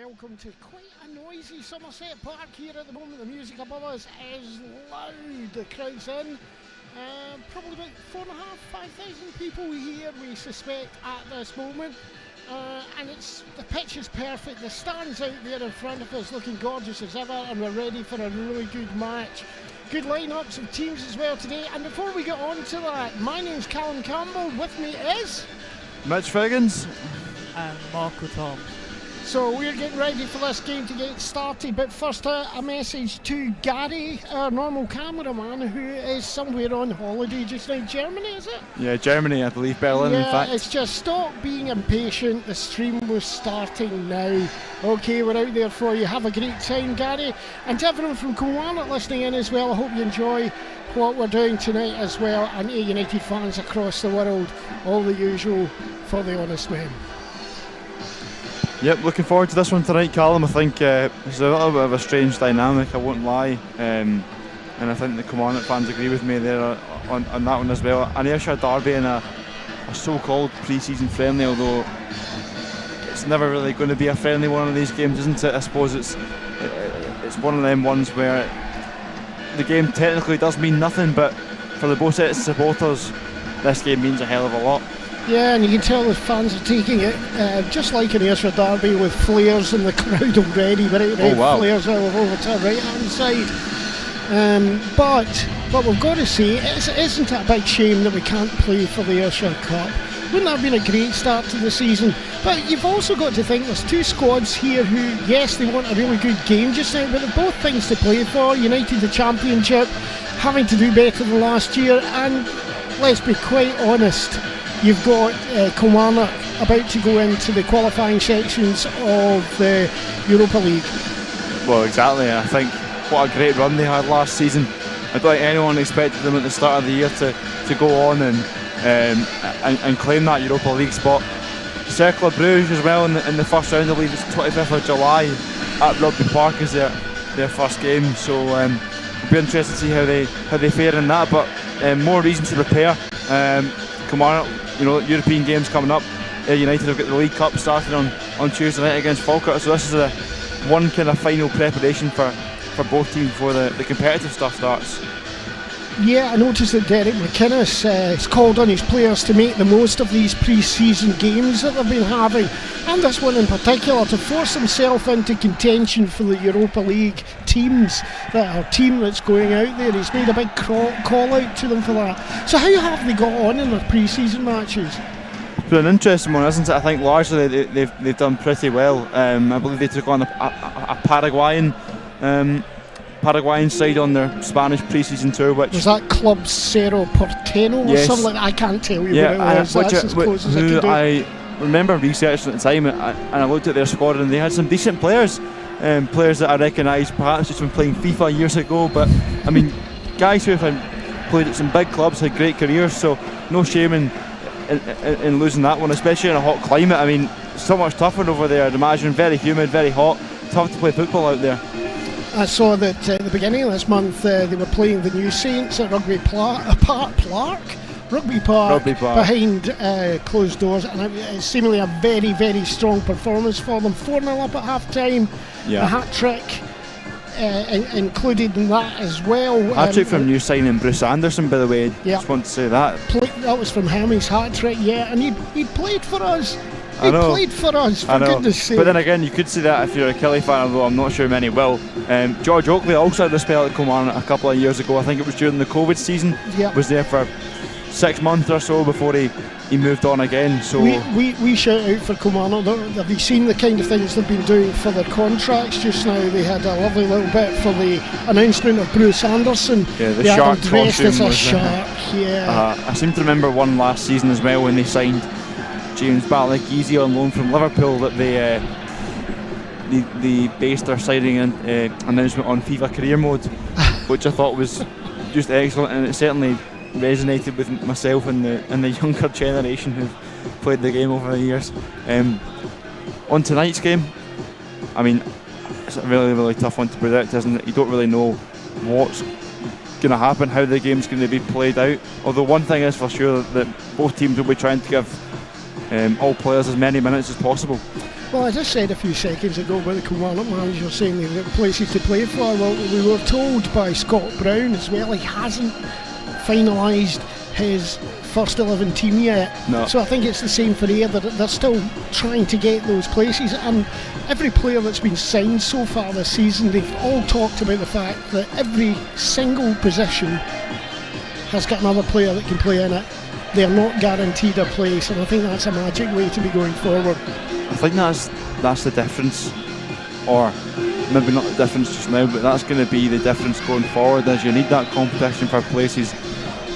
welcome to quite a noisy Somerset Park here at the moment. The music above us is loud, the crowd's in. Probably about 4,500 people here, we suspect, at this moment. And the pitch is perfect. The stands out there in front of us looking gorgeous as ever, and we're ready for a really good match. Good lineups of teams as well today. And before we get on to that, my name's Callum Campbell. With me is Mitch Figgins and Marco Tom. So we're getting ready for this game to get started, but first a message to Gary, our normal cameraman, who is somewhere on holiday just now. Germany, is it? Yeah, Germany, I believe, Berlin, in fact. It's just stop being impatient. The stream was starting now. Okay, we're out there for you. Have a great time, Gary. And to everyone from Kilmarnock listening in as well, I hope you enjoy what we're doing tonight as well. And Ayr United fans across the world, all the usual for the honest men. Yep, looking forward to this one tonight, Callum. I think it's a little bit of a strange dynamic, I won't lie. And I think the Kilmarnock fans agree with me there on that one as well. An Ayrshire derby in a so-called pre-season friendly, although it's never really going to be a friendly one of these games, isn't it? I suppose it's one of them ones where the game technically does mean nothing, but for the both sets of supporters, this game means a hell of a lot. Yeah, and you can tell the fans are taking it just like an Ayrshire derby with flares in the crowd already. Right, flares all over to the right hand side. But we've got to say, isn't it a big shame that we can't play for the Ayrshire Cup? Wouldn't that have been a great start to the season? But you've also got to think there's two squads here who, yes, they want a really good game just now, but they've both things to play for. United the Championship, having to do better than last year, and let's be quite honest, you've got Kilmarnock about to go into the qualifying sections of the Europa League. Well, exactly. I think what a great run they had last season. I don't think anyone expected them at the start of the year to go on and claim that Europa League spot. Cercle Bruges as well in the first round. I believe it's 25th of July at Rugby Park is their first game. So it'll be interesting to see how they fare in that. But more reason to prepare. Kilmarnock, European games coming up. Ayr United have got the League Cup starting on Tuesday night against Falkirk, so this is one kind of final preparation for both teams before the competitive stuff starts. Yeah, I noticed that Derek McInnes has called on his players to make the most of these pre-season games that they've been having, and this one in particular, to force himself into contention for the Europa League team that's going out there. He's made a big call out to them for that. So how have they got on in their pre-season matches? It's been an interesting one, isn't it? I think largely they've done pretty well. I believe they took on a Paraguayan side on their Spanish pre-season tour, which was that Club Cerro Porteño or something like that? I can't tell you what it was. That's as close as I can do. I remember researching at the time, and I looked at their squad, and they had some decent players, players that I recognised perhaps just from playing FIFA years ago. But I mean, guys who have played at some big clubs, had great careers, so no shame in losing that one, especially in a hot climate. I mean, so much tougher over there, I'd imagine. Very humid, very hot, tough to play football out there. I saw that at the beginning of this month they were playing the New Saints at Rugby Park behind closed doors, and it was seemingly a very, very strong performance for them. 4-0 up at half time, a hat-trick included in that as well. Hat-trick from new signing Bruce Anderson, by the way. Just want to say that. That was from him, his hat-trick, and he played for us. He played for us, for goodness sake. But then again, you could say that if you're a Kelly fan, although I'm not sure many will. George Oakley also had a spell at Kilmarnock a couple of years ago. I think it was during the COVID season. Was there for 6 months or so before he moved on again. So we shout out for Kilmarnock. Have you seen the kind of things they've been doing for their contracts just now? They had a lovely little bit for the announcement of Bruce Anderson. Yeah, the shark dressed as a shark. I seem to remember one last season as well when they signed James Balak-Easy on loan from Liverpool, that they based their signing announcement on FIFA career mode, which I thought was just excellent, and it certainly resonated with myself and the younger generation who've played the game over the years. On tonight's game, I mean, it's a really, really tough one to predict, isn't it? You don't really know what's going to happen, how the game's going to be played out. Although one thing is for sure, that both teams will be trying to give all players as many minutes as possible. Well, I just said a few seconds ago about the Kilmarnock manager saying they've got places to play for. Well, we were told by Scott Brown as well, he hasn't finalised his first 11 team yet. No. So I think it's the same for Ayr, that they're still trying to get those places. And every player that's been signed so far this season, they've all talked about the fact that every single position has got another player that can play in it. They're not guaranteed a place, and I think that's a magic way to be going forward. I think that's the difference, or maybe not the difference just now, but that's going to be the difference going forward, as you need that competition for places.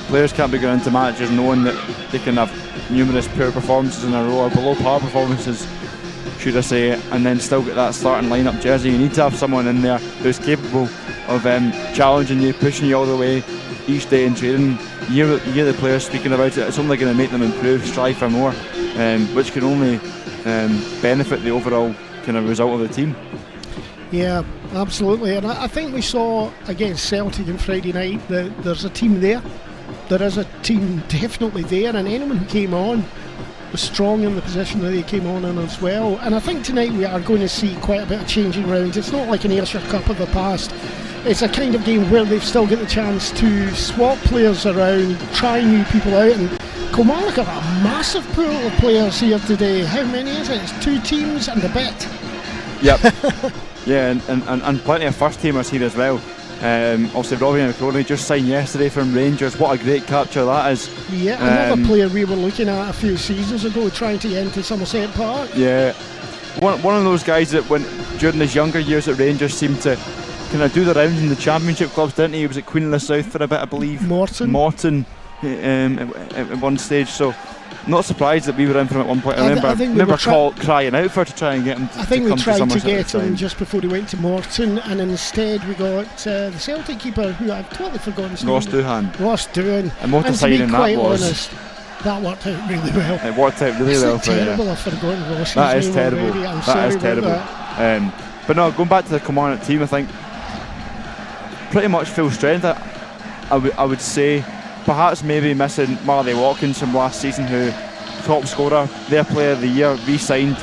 Players can't be going into matches knowing that they can have numerous poor performances in a row, or below par performances, should I say, and then still get that starting lineup jersey. You need to have someone in there who's capable of challenging you, pushing you all the way each day in training. You hear the players speaking about it, it's only going to make them improve, strive for more, which can only benefit the overall kind of result of the team. Yeah, absolutely, and I think we saw against Celtic on Friday night that there's a team there. There is a team definitely there, and anyone who came on was strong in the position that they came on in as well. And I think tonight we are going to see quite a bit of changing round. It's not like an Ayrshire Cup of the past. It's a kind of game where they've still got the chance to swap players around, try new people out, and Kilmarnock have a massive pool of players here today. How many is it? It's 2 teams and a bit. Yep. Yeah, and plenty of first teamers here as well. Obviously Robbie McCroney just signed yesterday from Rangers. What a great capture that is. Yeah, another player we were looking at a few seasons ago trying to get into Somerset Park. Yeah, one of those guys that during his younger years at Rangers seemed to kind of do the rounds in the Championship clubs, didn't he? He was at Queen of the South for a bit, I believe. Morton at one stage, so not surprised that we were in for him at one point. I remember crying out for to try and get him to I think we tried to get him time. just before he went to Morton, and instead we got the Celtic keeper, who I've totally forgotten his name. Ross Doohan. And what a signing that was. Honest, that worked out really well. It worked out really well for you. It's terrible I've forgotten Ross's That is name terrible. already. I'm that sorry is terrible. That. But no, going back to the Kilmarnock team, I think pretty much full strength. I would say perhaps maybe missing Marley Watkins from last season, who top scorer, their player of the year, re-signed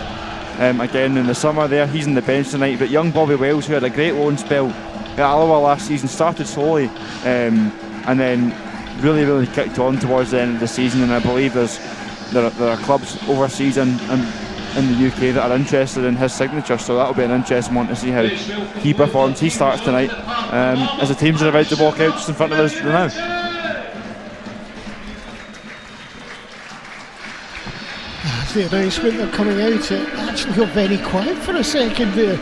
again in the summer there. He's on the bench tonight, but young Bobby Wells, who had a great loan spell at Alloa last season, started slowly and then really kicked on towards the end of the season, and I believe there are clubs overseas and in the UK that are interested in his signature, so that'll be an interesting one to see how he performs. He starts tonight as the teams are about to walk out just in front of us now. As the announcement they're coming out, it actually got very quiet for a second there.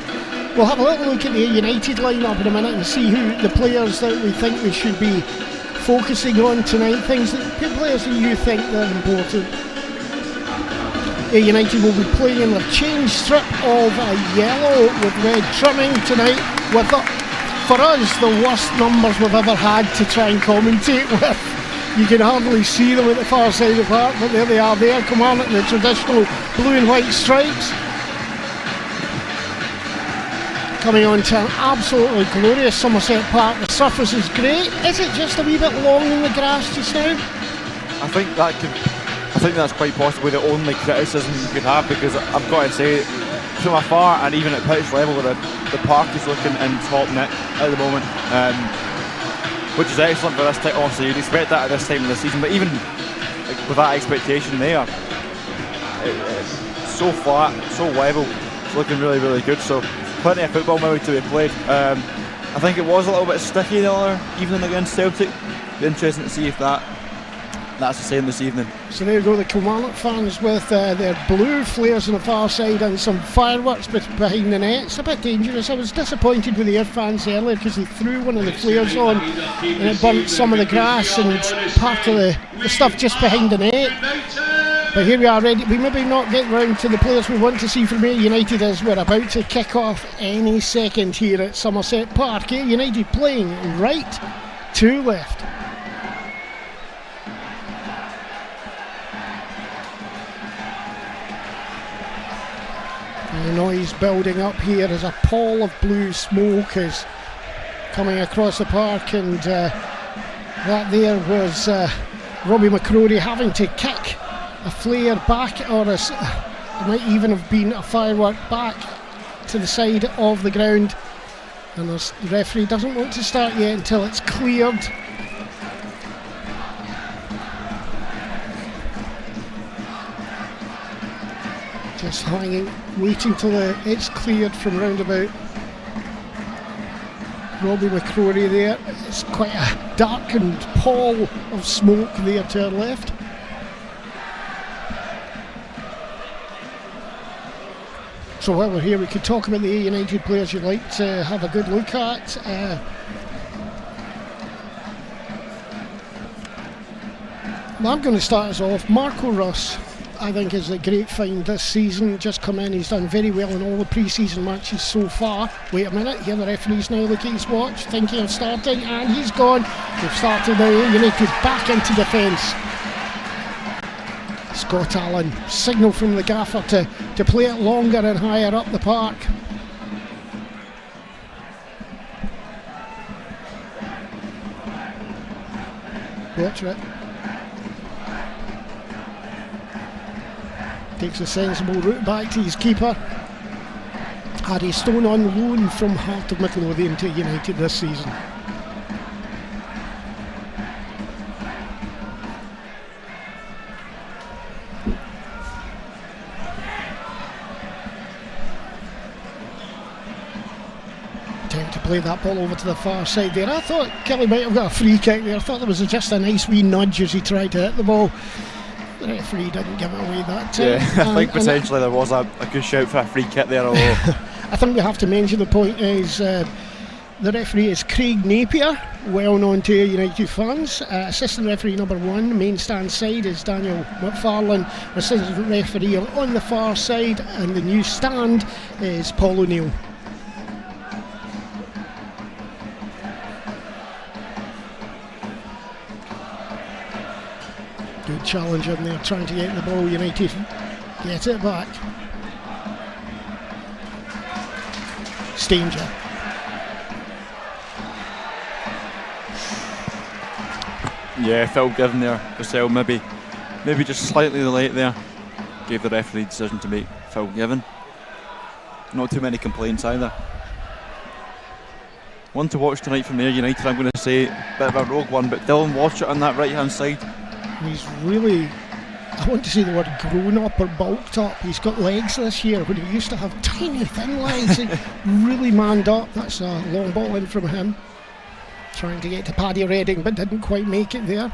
We'll have a little look at the Ayr United lineup in a minute and see who the players that we think we should be focusing on tonight, players that you think that are important. Ayr United will be playing in their change strip of yellow with red trimming tonight, with for us the worst numbers we've ever had to try and commentate with. You can hardly see them at the far side of the park, but there they are there, Kilmarnock in the traditional blue and white stripes. Coming on to an absolutely glorious Somerset Park. The surface is great. Is it just a wee bit long in the grass just now? I think that's quite possibly the only criticism you could have, because I've got to say, from afar and even at pitch level, the park is looking in top nick at the moment, which is excellent for this time. Obviously you'd expect that at this time of the season, but even with that expectation there, it's so flat, so level, it's looking really good. So plenty of football maybe to be played. I think it was a little bit sticky the other evening against Celtic. Be interesting to see if that's the same this evening. So there you go, the Kilmarnock fans with their blue flares on the far side and some fireworks behind the net. It's a bit dangerous. I was disappointed with the Ayr fans earlier because they threw one of the flares on and it burnt some of the grass and part of the stuff just behind the net. But here we are ready. We maybe not get round to the players we want to see from Ayr United as we're about to kick off any second here at Somerset Park. Ayr United playing right to left. The noise building up here as a pall of blue smoke is coming across the park, and that there was Robbie McCrory having to kick a flare back, or a It might even have been a firework back to the side of the ground. And the referee doesn't want to start yet until it's cleared. Just hanging, waiting till it's cleared from roundabout. Robbie McCrory there. It's quite a darkened pall of smoke there to our left. So while we're here, we could talk about the Ayr United players you'd like to have a good look at. I'm going to start us off. Marco Russ, I think, is a great find this season. Just come in, he's done very well in all the pre-season matches so far. Wait a minute, here the referee's now looking at his watch, thinking of starting, and he's gone. We've started now. Ayr United back into defence. Scott Allen, signal from the gaffer to play it longer and higher up the park. Watch it. Takes a sensible route back to his keeper. Harry Stone on loan from Heart of Midlothian to United this season. Time to play that ball over to the far side there. I thought Kelly might have got a free kick there. I thought there was just a nice wee nudge as he tried to hit the ball. The referee didn't give it away that time. Yeah, I think potentially there was a good shout for a free kick there. Although I think we have to mention the point is the referee is Craig Napier, well known to Ayr United fans. Assistant referee number 1, main stand side, is Daniel McFarlane. Assistant referee on the far side, and the new stand is Paul O'Neill. Good challenge in there, trying to get the ball. United get it back. Stanger. yeah, Phil Given there, Purcell maybe just slightly late there. Gave the referee the decision to make Phil Given. Not too many complaints either. One to watch tonight from Ayr United, I'm going to say, bit of a rogue one, but Dylan Watchett on that right hand side. He's really, I want to say the word grown up or bulked up. He's got legs this year when he used to have tiny thin legs. He really manned up. That's a long ball in from him. Trying to get to Paddy Redding but didn't quite make it there.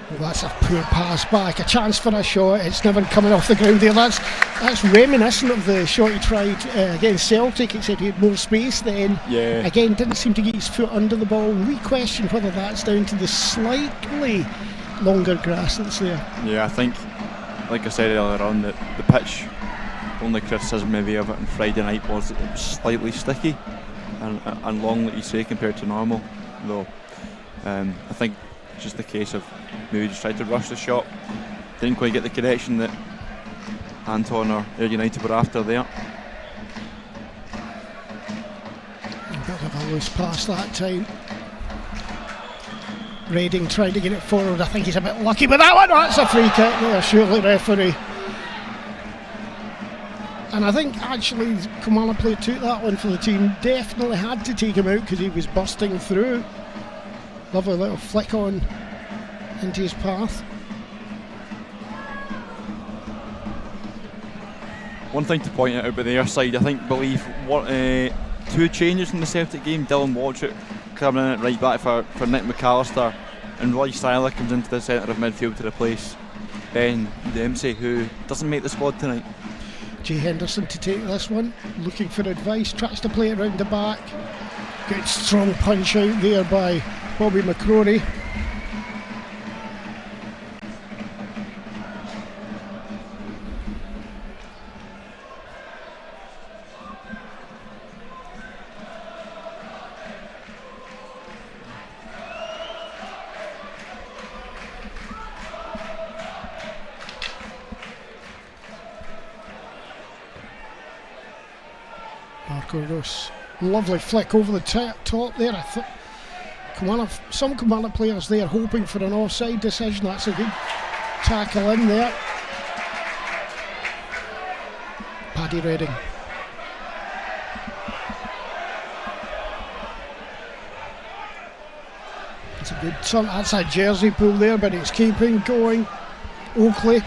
Well, that's a poor pass back, a chance for a shot. It's never coming off the ground there. That's reminiscent of the shot he tried against Celtic, except he had more space then. Yeah. Again, didn't seem to get his foot under the ball. We question whether that's down to the slightly longer grass that's there. Yeah, I think, like I said earlier on, that the pitch, only criticism maybe of it on Friday night was that it was slightly sticky and long, like you say, compared to normal. Though I think it's just the case of maybe just tried to rush the shot, didn't quite get the connection that Anton or Ayr United were after there. A bit of a loose pass that time. Redding tried to get it forward. I think he's a bit lucky with that one. That's a free kick there, surely, referee. And I think actually Kilmarnock player took that one for the team. Definitely had to take him out because he was busting through. Lovely little flick on into his path. One thing to point out about the Ayr side, I believe two changes in the Celtic game. Dylan Watchett coming in at right back for Nick McAllister, and Roy Styler comes into the centre of midfield to replace Ben Dempsey, who doesn't make the squad tonight. Jay Henderson to take this one, looking for advice, tries to play it round the back. Good strong punch out there by Bobby McCrory. Marco Russ, lovely flick over the top there. I thought some Kilmarnock players there hoping for an offside decision. That's a good tackle in there. Paddy Redding. It's a good turn. That's a jersey pull there, but it's keeping going. Oakley.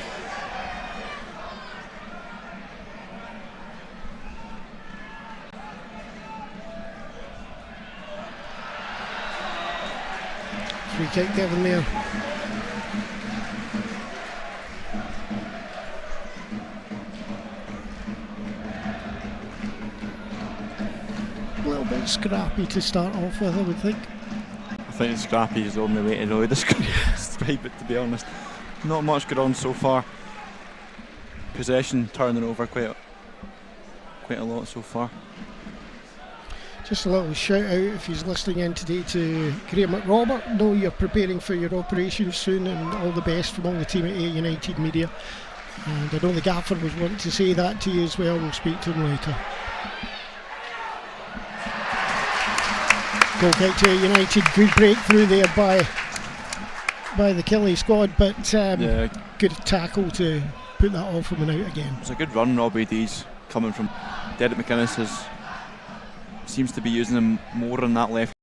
Free kick given there. A little bit scrappy to start off with, I would think. I think scrappy is the only way to really describe it, to be honest. Not much going on so far. Possession turning over quite a lot so far. Just a little shout out, if he's listening in today, to Graham McRobert. Know you're preparing for your operation soon, and all the best from all the team at Ayr United Media. And I know the gaffer was wanting to say that to you as well. We'll speak to him later. Goal kick to Ayr United. Good breakthrough there by the Kelly squad, but good tackle to put that off from and out again. It's a good run, Robbie D's coming from Derek McInnes. Seems to be using him more on that left.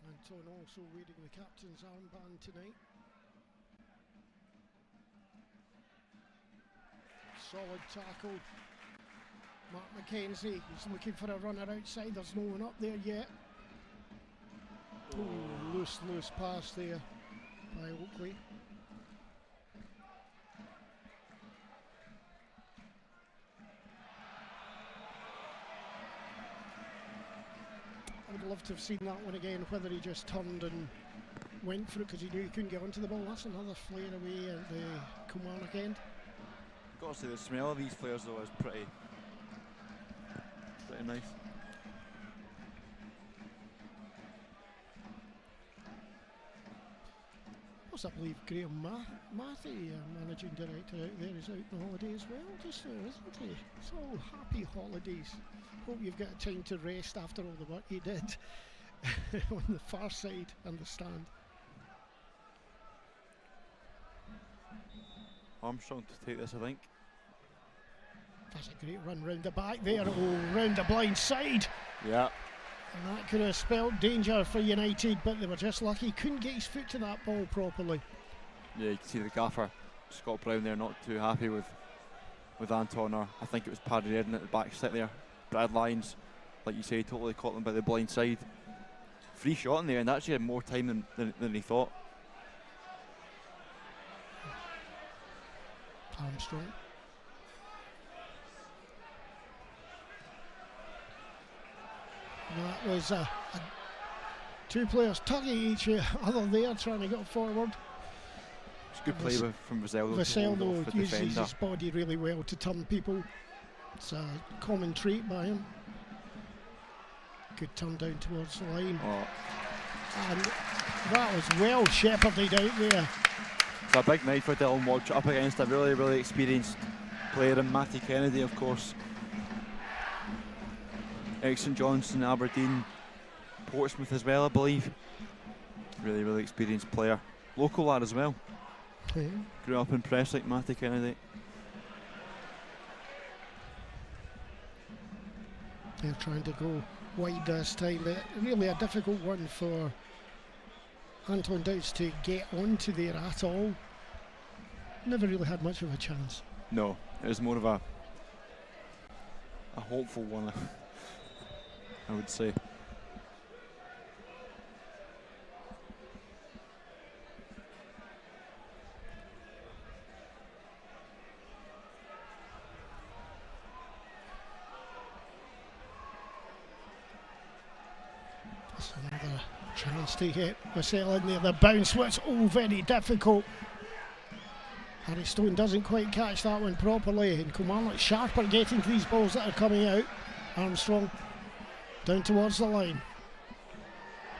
Anton also wearing the captain's armband tonight. Solid tackle. Mark McKenzie, he's looking for a runner outside. There's no one up there yet. Oh, loose pass there by Oakley. I would love to have seen that one again, whether he just turned and went for it because he knew he couldn't get onto the ball. That's another flare away at the Kilmarnock end. Got to say, the smell of these players though is pretty nice. Also, I believe Graham Mathy, managing director out there, is out on holiday as well, just there, isn't he? So happy holidays. Hope you've got time to rest after all the work you did on the far side and the stand. Armstrong to take this, I think. That's a great run round the back there. Oh, round the blind side. Yeah. And that could have spelled danger for United, but they were just lucky. He couldn't get his foot to that ball properly. Yeah, you can see the gaffer, Scott Brown there, not too happy with Anton, or I think it was Paddy Redding at the back sit there. Brad Lyons, like you say, totally caught them by the blind side. Free shot in there, and actually had more time than he thought. Armstrong. That was two players tugging each other there, trying to get forward. It's a good play from Vasello. Vasello uses his body really well to turn people. It's a common trait by him. Good turn down towards the line. Oh. And that was well shepherded out there. It's a big night for Dylan Watch up against a really, really experienced player in Matty Kennedy, of course. St Johnstone, Aberdeen, Portsmouth as well, I believe. Really, really experienced player. Local lad as well. Yeah. Grew up in Prestwick, Matty Kennedy. They're trying to go wide this time, but really a difficult one for Anton Dowds to get onto there at all. Never really had much of a chance. No, it was more of a hopeful one. I would say. That's another chance to hit Marcel in there. The bounce was all very difficult. Harry Stone doesn't quite catch that one properly, and Kilmarnock sharper getting to these balls that are coming out. Armstrong down towards the line.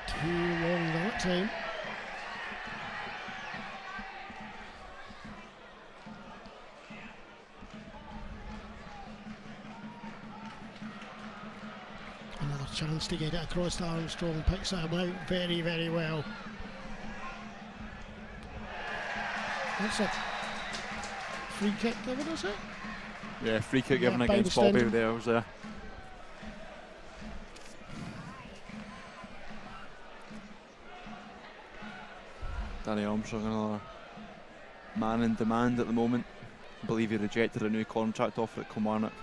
Too long that time. Another chance to get it across to Armstrong, picks that out very, very well. That's a free kick given, is it? Yeah, free kick given against Bobby there, was there. Danny Armstrong, another man in demand at the moment. I believe he rejected a new contract offer at Kilmarnock.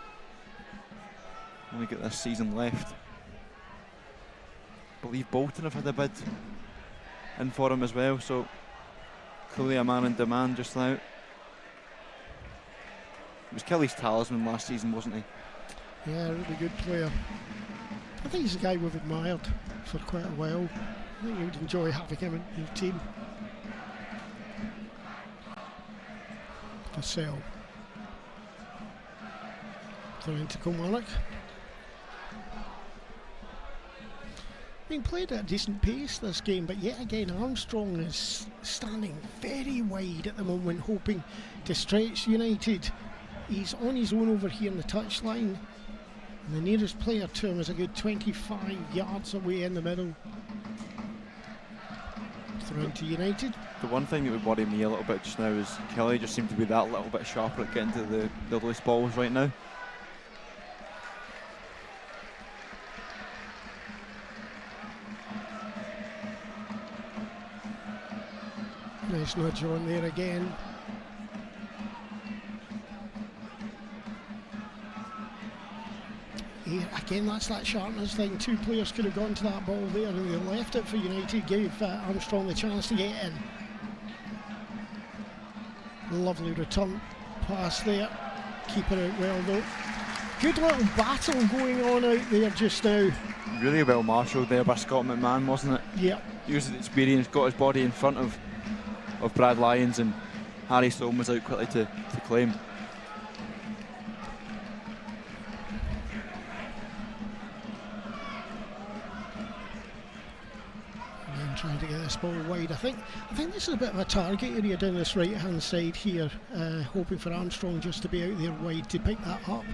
Only got this season left. I believe Bolton have had a bid in for him as well, so clearly a man in demand just now. He was Kelly's talisman last season, wasn't he? Yeah, really good player. I think he's a guy we've admired for quite a while. I think we would enjoy having him in your team. Vassell. Thrown into Kilmarnock. Being played at a decent pace this game, but yet again Armstrong is standing very wide at the moment, hoping to stretch United. He's on his own over here in the touchline, and the nearest player to him is a good 25 yards away in the middle. Thrown to United. The one thing that would worry me a little bit just now is Kelly just seemed to be that little bit sharper at getting to the loose balls right now. Nice nudge on there again. Again, that's that sharpness thing. Two players could have gone to that ball there and they left it for United, gave Armstrong the chance to get in. Lovely return pass there. Keep it out well though. Good little battle going on out there just now. Really well marshalled there by Scott McMahon, wasn't it? Yeah. Used his experience, got his body in front of Brad Lyons, and Harry Stone was out quickly to claim. Trying to get this ball wide. I think this is a bit of a target area down this right hand side here, hoping for Armstrong just to be out there wide to pick that up,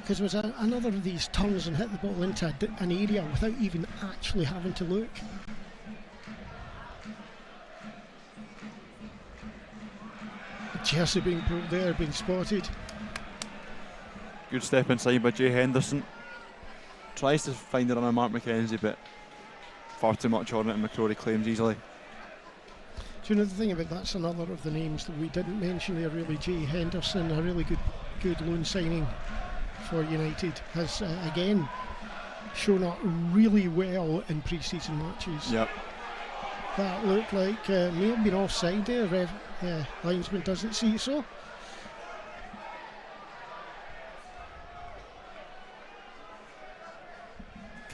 because there was another of these turns and hit the ball into an area without even actually having to look. Jersey being pulled there, being spotted. Good step inside by Jay Henderson. Tries to find it on a Mark McKenzie, but far too much on it, and McCrory claims easily. Do you know the thing about that's another of the names that we didn't mention there really? Jay Henderson, a really good loan signing for United, has again shown up really well in pre-season matches. Yep. That looked like may have been offside there. Linesman doesn't see it so.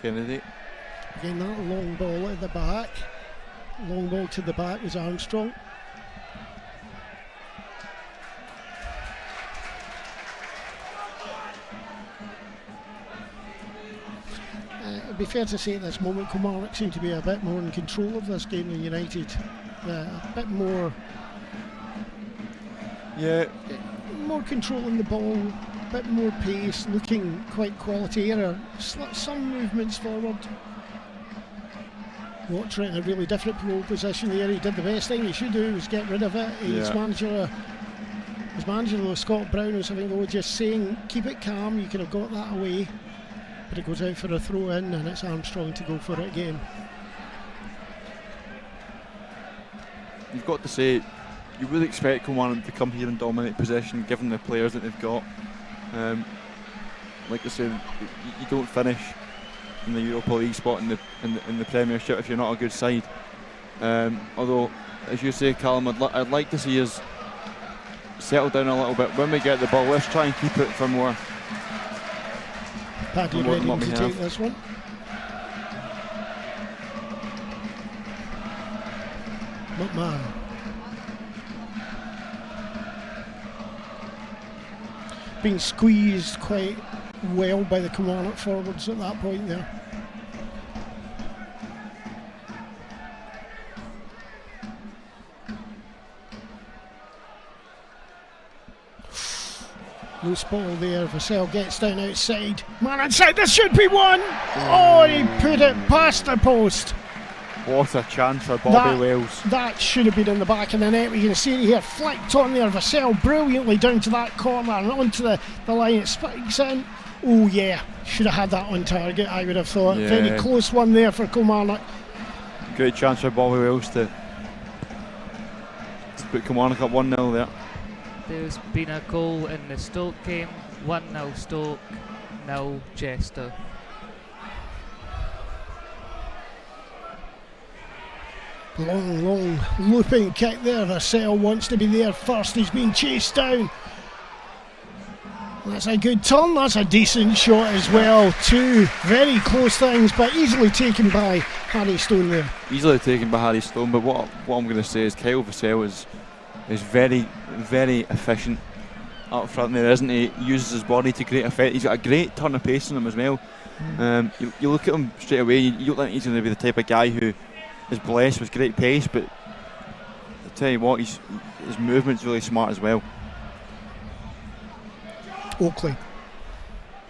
Kennedy. Again, that long ball at the back. Long ball to the back was Armstrong. It'd be fair to say at this moment Kilmarnock seem to be a bit more in control of this game than United. A bit more. Yeah. More control in the ball, a bit more pace, looking quite quality error. Some movements forward. Watcher in a really different pole position there. He did the best thing he should do, was get rid of it. His manager though, Scott Brown, was having though just saying keep it calm, you could have got that away, but it goes out for a throw in and it's Armstrong to go for it again. You've got to say, you would expect Kilmarnock to come here and dominate possession given the players that they've got. Like I said, you don't finish in the Europa League spot in the Premiership if you're not a good side. Although, as you say, Callum, I'd like to see us settle down a little bit when we get the ball. Let's try and keep it for more. Paddy ready to take this one. McMahon. Being squeezed quite well by the Kilmarnock forwards at that point there. Loose ball there. Vassell gets down outside. Man inside. This should be one. Oh, he put it past the post. What a chance for Bobby Wales. That should have been in the back of the net. We can see it here. Flicked on there. Vassell brilliantly down to that corner and onto the line. It spikes in. Oh, yeah. Should have had that on target, I would have thought. Yeah. Very close one there for Kilmarnock. Great chance for Bobby Wales to put Kilmarnock up 1-0 there. There's been a goal in the Stoke game, 1-0 Stoke, 0 Chester. Long looping kick there. Vassell wants to be there first. He's been chased down. That's a good turn. That's a decent shot as well. Two very close things, but easily taken by Harry Stone there. Easily taken by Harry Stone, but what I'm going to say is Kyle Vassell is very, very efficient up front there, isn't he? He uses his body to great effect. He's got a great turn of pace in him as well. You look at him straight away, you look like he's going to be the type of guy who is blessed with great pace, but I tell you what, his movement's really smart as well. Oakley.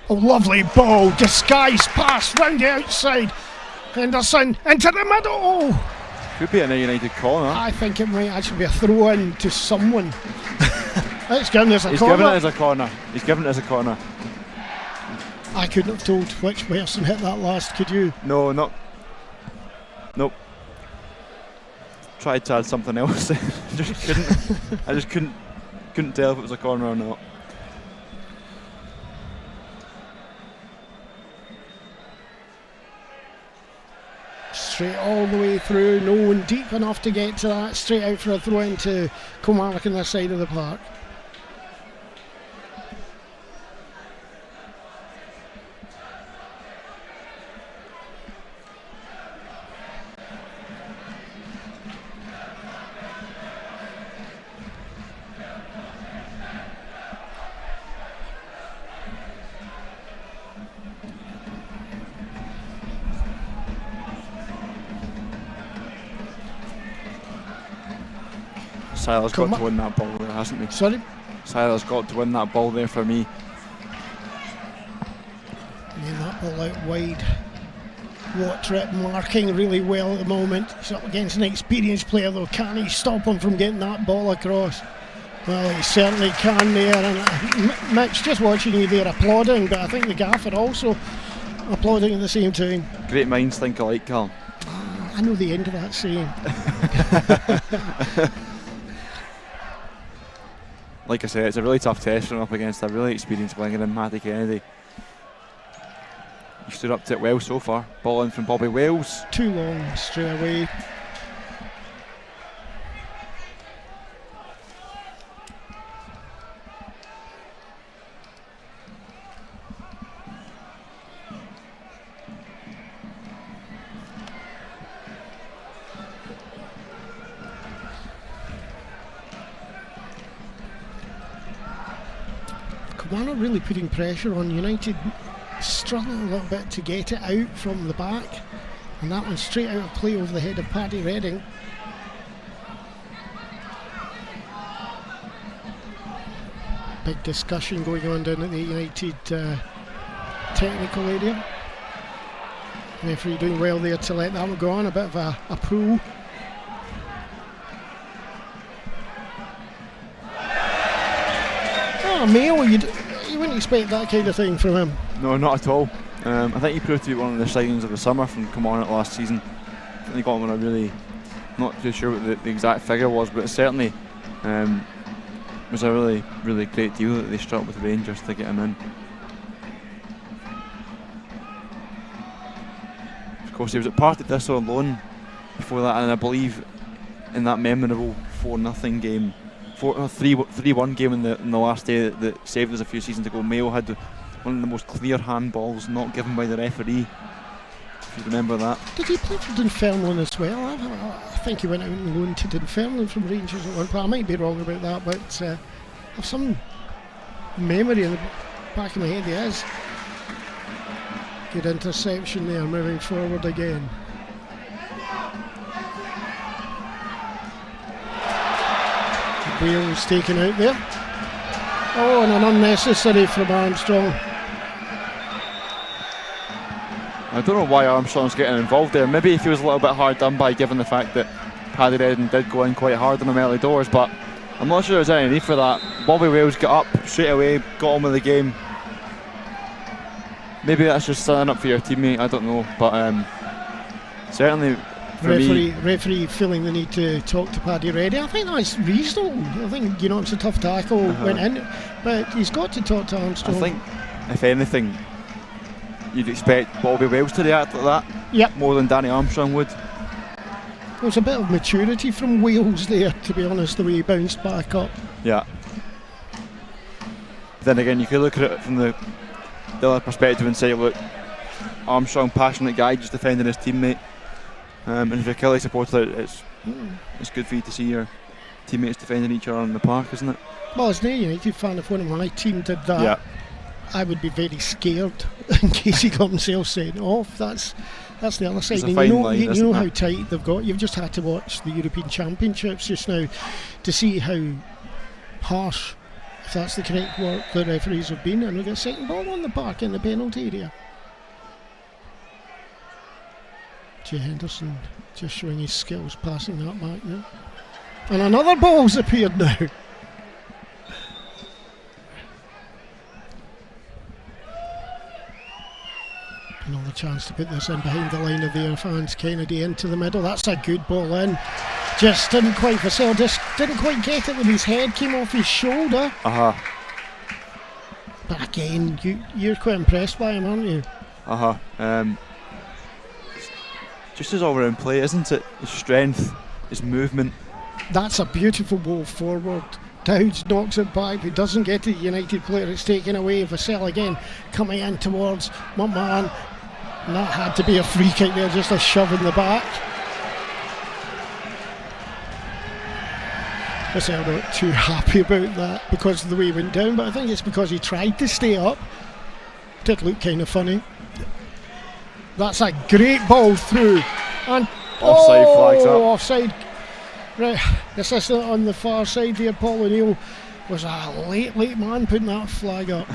Oh, lovely ball. Disguised pass round the outside. Henderson into the middle. Oh. Could be an Ayr United corner. I think it might actually be a throw-in to someone. It's given as a corner. He's given it as a corner. He's given it as a corner. I couldn't have told which person hit that last, could you? No, not. Nope. Tried to add something else. Just couldn't. I just couldn't tell if it was a corner or not. Straight all the way through, no one deep enough to get to that. Straight out for a throw into Kilmarnock on their side of the park. Siler's got to win that ball there, hasn't he? Sorry? Siler's got to win that ball there for me. And that ball out wide. Wattrip marking really well at the moment. He's up against an experienced player though. Can he stop him from getting that ball across? Well, he certainly can there. And Mitch, just watching you there applauding, but I think the gaffer also applauding at the same time. Great minds think alike, Carl. I know the end of that saying. Like I said, it's a really tough test run up against a really experienced winger in Matty Kennedy. He stood up to it well so far. Ball in from Bobby Wales. Too long straight away. Kilmarnock really putting pressure on United, struggling a little bit to get it out from the back, and that one straight out of play over the head of Paddy Redding. Big discussion going on down at the United technical area. Referee doing well there to let that one go on, a bit of a pro. Mayo, you wouldn't expect that kind of thing from him. No, not at all. I think he proved to be one of the signings of the summer from Kilmarnock last season. I think he got him on a really, not too sure what the exact figure was, but it certainly was a really, really great deal that they struck with Rangers to get him in. Of course, he was at Partick Thistle on loan before that, and I believe in that memorable 4-0 game, 3-1 game in the last day that saved us a few seasons ago, Mayo had one of the most clear handballs not given by the referee. If you remember that. Did he play for Dunfermline as well? I think he went out on loan to Dunfermline from Rangers at one point. I might be wrong about that, but I have some memory in the back of my head. He is. Good interception there, moving forward again. Wheels taken out there. Oh, and an unnecessary from Armstrong. I don't know why Armstrong's getting involved there. Maybe he feels a little bit hard done by, given the fact that Paddy Redding did go in quite hard on him early doors, but I'm not sure there's any need for that. Bobby Wales got up straight away, got on with the game. Maybe that's just standing up for your teammate, I don't know, but certainly for referee feeling the need to talk to Paddy Redding. I think that's reasonable. I think, it's a tough tackle, went in, but he's got to talk to Armstrong. I think, if anything, you'd expect Bobby Wales to react like that more than Danny Armstrong would. There's a bit of maturity from Wales there, to be honest, the way he bounced back up. Yeah. Then again, you could look at it from the other perspective and say, look, Armstrong, passionate guy, just defending his teammate. And if you're a Kelly supporter, it's good for you to see your teammates defending each other on the park, isn't it? Well, as a United fan, if one of my team did that, I would be very scared in case he got himself sent off. That's the other side. And you know how tight they've got. You've just had to watch the European Championships just now to see how harsh, if that's the correct word, the referees have been. And we got a second ball on the park in the penalty area. Jay Henderson just showing his skills passing that back now. And another ball's appeared now. Another chance to put this in behind the line of their fans. Kennedy into the middle. That's a good ball in. Just didn't quite Vassell just didn't quite get it when his head came off his shoulder. But again, you're quite impressed by him, aren't you? Just his all-round play, isn't it? His strength, his movement. That's a beautiful ball forward. Dowds knocks it back, he doesn't get to the United player, it's taken away. Vassell again coming in towards McMahon, and that had to be a free kick there, just a shove in the back. Vassell not too happy about that because of the way he went down, but I think it's because he tried to stay up. Did look kind of funny. That's a great ball through, and offside flags up. Offside. Right, the assistant on the far side there, Paul O'Neill, was a late man putting that flag up.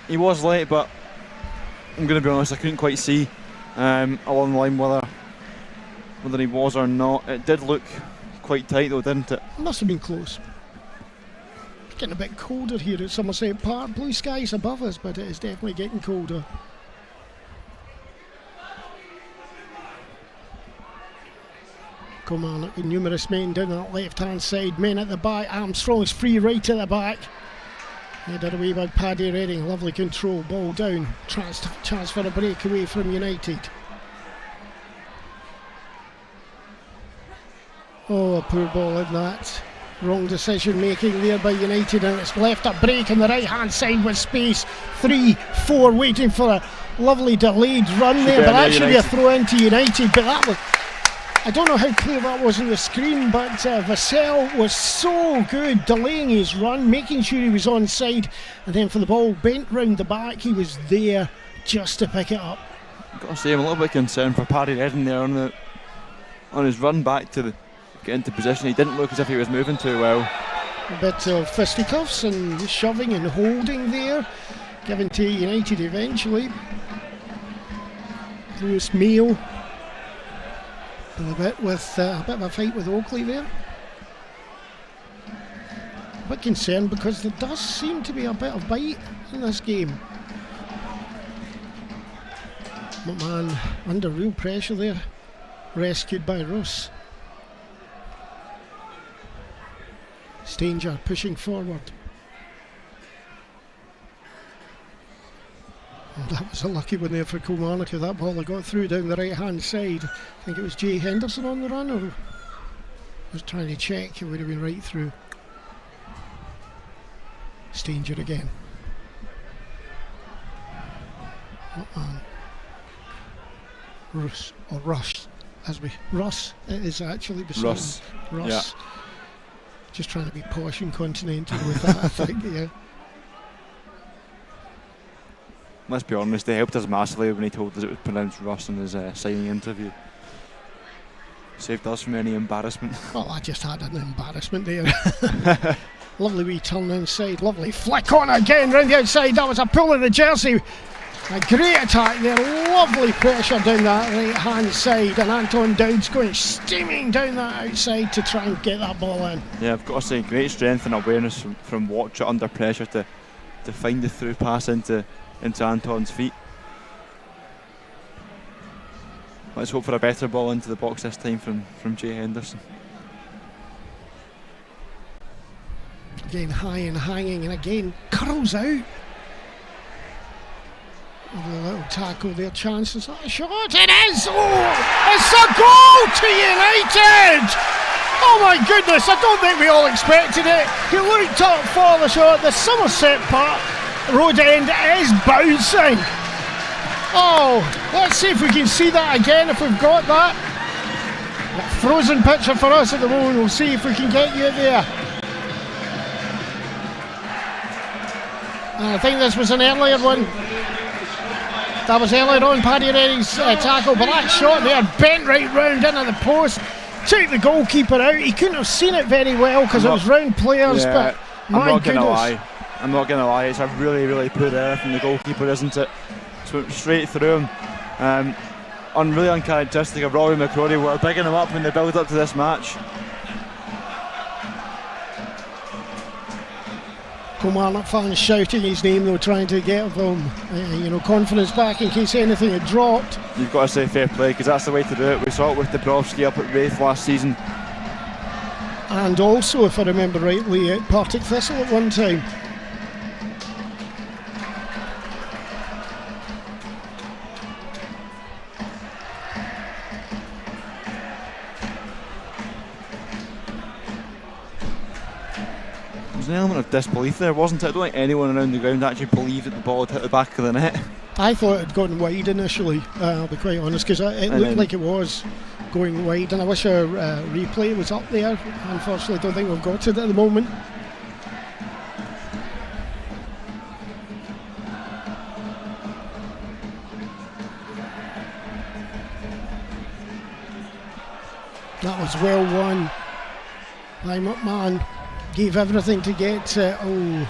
He was late, but I'm going to be honest, I couldn't quite see along the line whether he was or not. It did look quite tight though, didn't it? Must have been close. It's getting a bit colder here at Somerset Park. Blue skies above us, but it is definitely getting colder. Kilmarnock with numerous men down that left hand side, men at the back. Armstrong's free right at the back, headed away by Paddy Redding. Lovely control, ball down, chance for a breakaway from United. Oh, a poor ball in that. Wrong decision making there by United, and it's left a break on the right hand side with space. 3-4 waiting for a lovely delayed run there, but that should be a throw into United. But that was, I don't know how clear that was on the screen, but Vassell was so good delaying his run, making sure he was onside, and then for the ball bent round the back, he was there just to pick it up. I've got to say, I'm a little bit concerned for Paddy Redding there on his run back to get into position. He didn't look as if he was moving too well. A bit of fisticuffs and shoving and holding there, given to United eventually. Lewis Mayo. A bit of a fight with Oakley there. A bit concerned because there does seem to be a bit of bite in this game. McMahon under real pressure there, rescued by Russ. Stanger pushing forward. And that was a lucky one there for Kilmarnock. If that ball had got through down the right hand side, I think it was Jay Henderson on the run, or was trying to check, it would have been right through. It's danger again. Russ, or Russ, Russ, it is actually Russ. Yeah. Just trying to be posh and continental with that, I think, yeah. Let's be honest, they helped us massively when he told us it was pronounced Russ in his signing interview. Saved us from any embarrassment. Well, I just had an embarrassment there. Lovely wee turn inside, lovely flick on again round the outside. That was a pull of the jersey. A great attack there, lovely pressure down that right hand side, and Anton Dowd's going steaming down that outside to try and get that ball in. Yeah, I've got to say, great strength and awareness from Watcher under pressure to find the through pass into Anton's feet. Let's hope for a better ball into the box this time from Jay Henderson. Again high and hanging, and again curls out. With a little tackle there, chances at a shot. It is! Oh! It's a goal to United! Oh my goodness, I don't think we all expected it. He looked up for the shot. The Somerset Park road end is bouncing. Oh, let's see if we can see that again, if we've got that. A frozen picture for us at the moment. We'll see if we can get you there. And I think this was an earlier one. That was earlier on, Paddy Reddy's tackle, but that shot there bent right round into the post, took the goalkeeper out. He couldn't have seen it very well because it was round players, yeah, but my goodness. I'm not going to lie, it's a really, really poor error from the goalkeeper, isn't it? It went straight through him. Really uncharacteristic of Rory McCrory. We're bigging him up when they build up to this match. Kilmarnock fans shouting his name though, trying to get them confidence back in case anything had dropped. You've got to say fair play, because that's the way to do it. We saw it with Dabrowski up at Wraith last season. And also, if I remember rightly, at Partick Thistle at one time. There was an element of disbelief there, wasn't it? I don't think anyone around the ground actually believed that the ball had hit the back of the net. I thought it had gone wide initially, I'll be quite honest, because it looked like it was going wide, and I wish our replay was up there. Unfortunately, I don't think we've got it at the moment. That was well won by McMahon. Gave everything to get again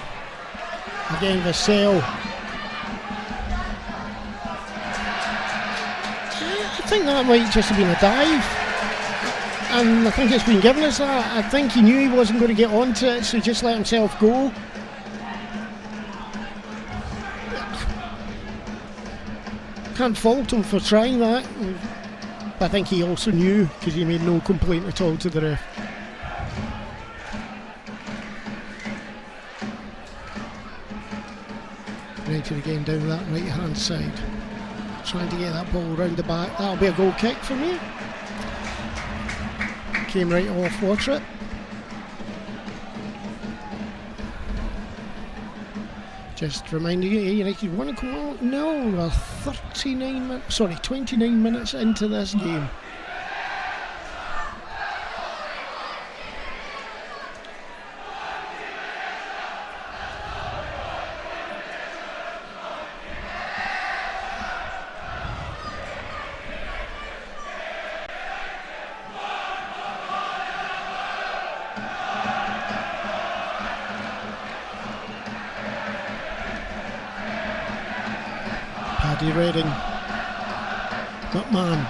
Vassell. I think that might just have been a dive, and I think it's been given us that. I think he knew he wasn't going to get onto it, so he just let himself go. Can't fault him for trying that. I think he also knew, because he made no complaint at all to the ref. United again down that right hand side, trying to get that ball round the back. That'll be a goal kick for me. Came right off Watcher. Just reminding you, United want to come out. No, we're 29 minutes into this game. Paddy Redding, McMahon.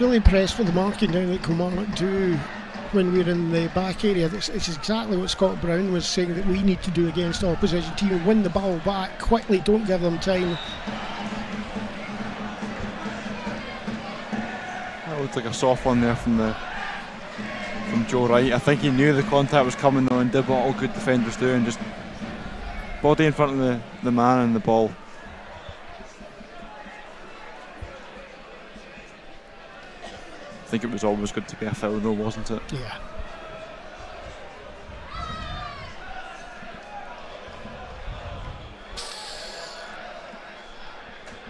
Really impressed with the marking down that Kilmarnock do when we're in the back area. It's exactly what Scott Brown was saying that we need to do against our opposition team. Win the ball back quickly, don't give them time. That looked like a soft one there from from Joe Wright. I think he knew the contact was coming though and did what all good defenders do and just body in front of the man and the ball. I think it was always good to be a foul though, wasn't it? Yeah.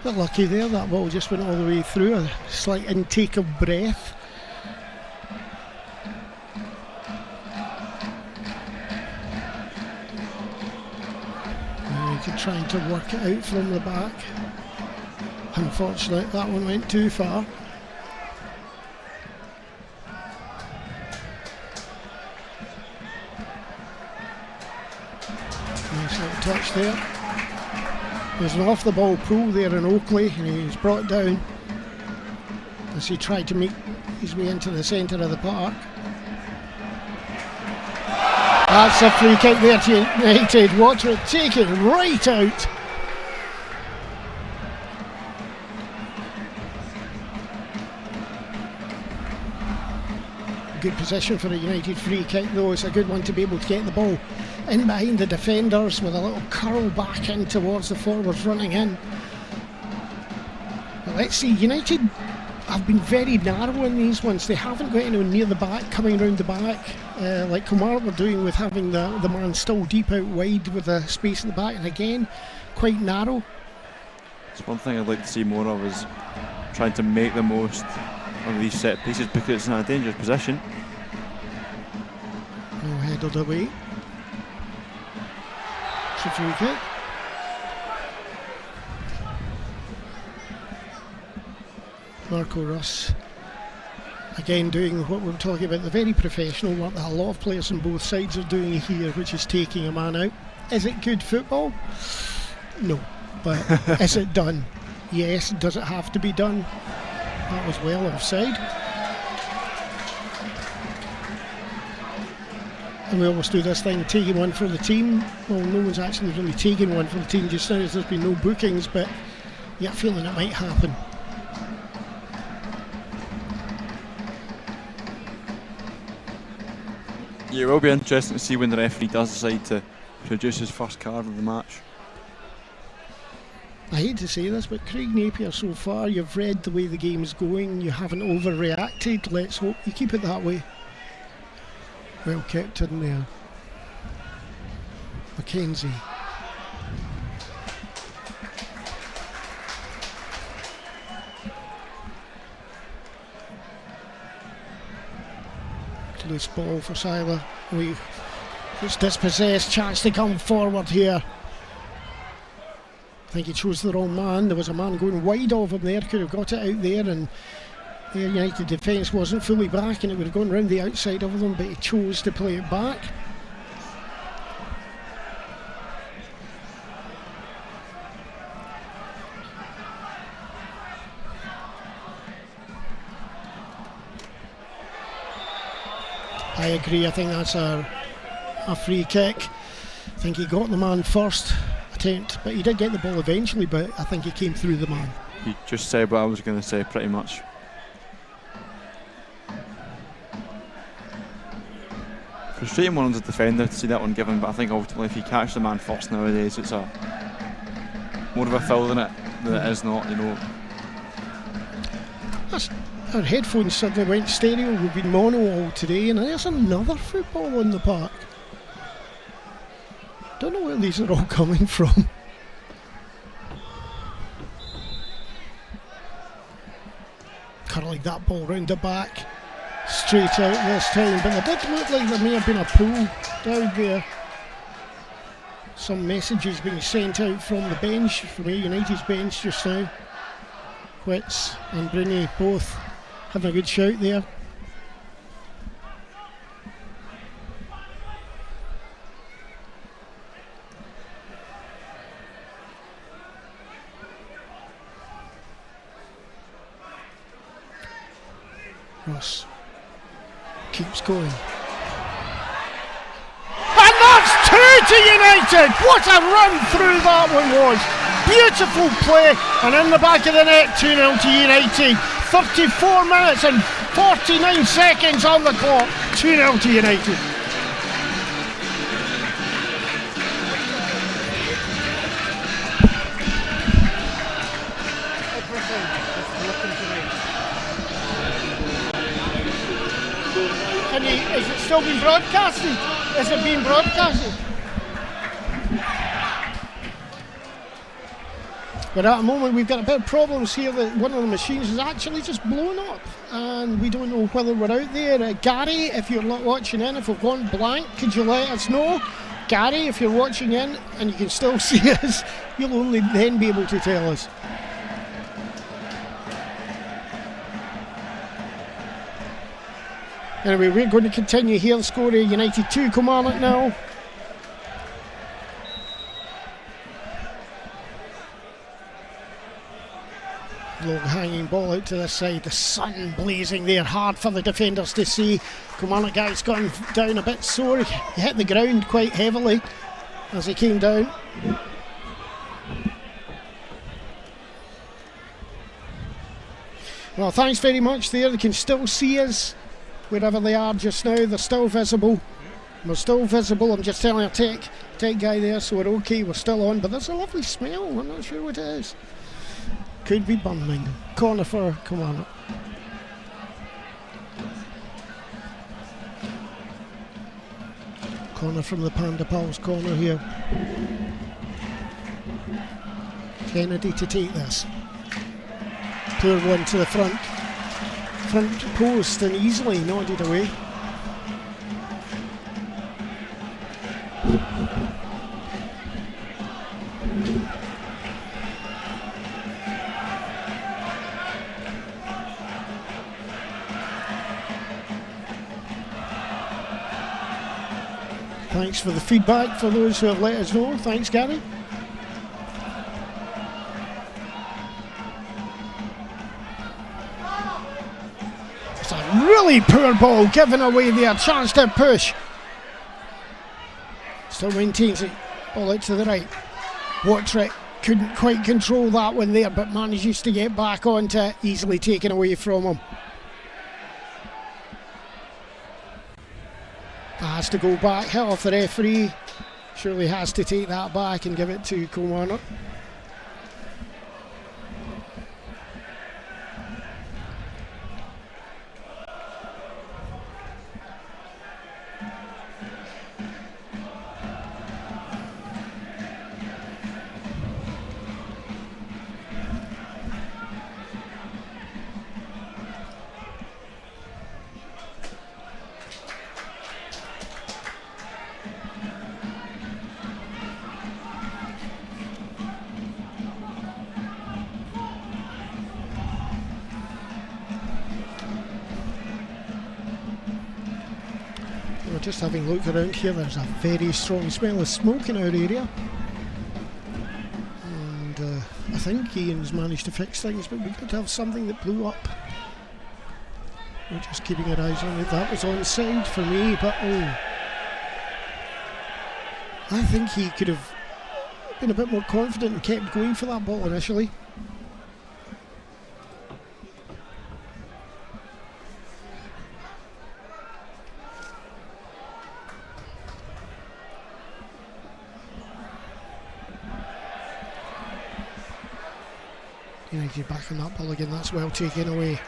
Bit lucky there, that ball just went all the way through, a slight intake of breath. United trying to work it out from the back. Unfortunately, that one went too far. Nice little touch there. There's an off the ball pull there in Oakley and he's brought down as he tried to make his way into the centre of the park. That's a free kick there to United. Watch it, take it right out. Good position for a United free kick though. It's a good one to be able to get the ball in behind the defenders with a little curl back in towards the forwards running in. But let's see, United have been very narrow in these ones. They haven't got anyone near the back coming round the back like Kilmarnock were doing with having the man still deep out wide with a space in the back, and again quite narrow. It's one thing I'd like to see more of is trying to make the most of these set pieces because it's in a dangerous position. No headed away. It's a free kick. Marco Russ again doing what we were talking about, the very professional work that a lot of players on both sides are doing here, which is taking a man out. Is it good football? No. But is it done? Yes. Does it have to be done? That was well offside. And we always do this thing, taking one for the team. Well, no one's actually really taking one for the team just now, as there's been no bookings, but you get a feeling it might happen. Yeah, it will be interesting to see when the referee does decide to produce his first card of the match. I hate to say this, but Craig Napier, so far you've read the way the game is going, you haven't overreacted. Let's hope you keep it that way. Well kept in there. Mackenzie. Loose ball for Siler. It's dispossessed, chance to come forward here. I think he chose the wrong man. There was a man going wide of him there, could have got it out there, and the United defence wasn't fully back and it would have gone round the outside of them, but he chose to play it back. I agree, I think that's a free kick. I think he got the man first attempt, but he did get the ball eventually, but I think he came through the man. You just said what I was going to say, pretty much. Frustrating one as a defender to see that one given, but I think ultimately if you catch the man first nowadays, it's a more of a foul than it is not, you know. Our headphones suddenly went stereo. We've been mono all today, and there's another football in the park. Don't know where these are all coming from. Curling that ball round the back, straight out this time, but it did look like there may have been a pull down there. Some messages being sent out from the bench, from Ayr United's bench just now. Wits and Bruni both having a good shout there. Ross keeps going. And that's 2 to United! What a run through that one was! Beautiful play, and in the back of the net, 2-0 to United. 34 minutes and 49 seconds on the clock. 2-0 to United. Is it still being broadcasted? Is it being broadcasted? But at the moment we've got a bit of problems here that one of the machines is actually just blown up and we don't know whether we're out there. Gary, if you're watching in, if we've gone blank, could you let us know? Gary, if you're watching in and you can still see us, you'll only then be able to tell us. Anyway, we're going to continue here. The score of United 2, Kilmarnock now. Long hanging ball out to this side. The sun blazing there, hard for the defenders to see. Kilmarnock guy's gone down a bit sore. He hit the ground quite heavily as he came down. Well, thanks very much there. They can still see us wherever they are just now. They're still visible. We're still visible. I'm just telling our tech guy there, so we're okay. We're still on, but there's a lovely smell. I'm not sure what it is. Could be burning. Corner for Kilmarnock. Corner from the Panda Pals corner here. Kennedy to take this. Poor one to the front post and easily nodded away. Thanks for the feedback for those who have let us know. Thanks, Gary. It's a really poor ball given away there. Chance to push. Still maintains it. Ball out to the right. Watrick couldn't quite control that one there, but manages to get back onto it. Easily taken away from him. Has to go back, hit off the referee. Surely has to take that back and give it to Kilmarnock. Just having looked around here, there's a very strong smell of smoke in our area, and I think Ian's managed to fix things, but we could have something that blew up. We're just keeping our eyes on it. That was onside for me, but I think he could have been a bit more confident and kept going for that ball initially. United back on that ball again, that's well taken away.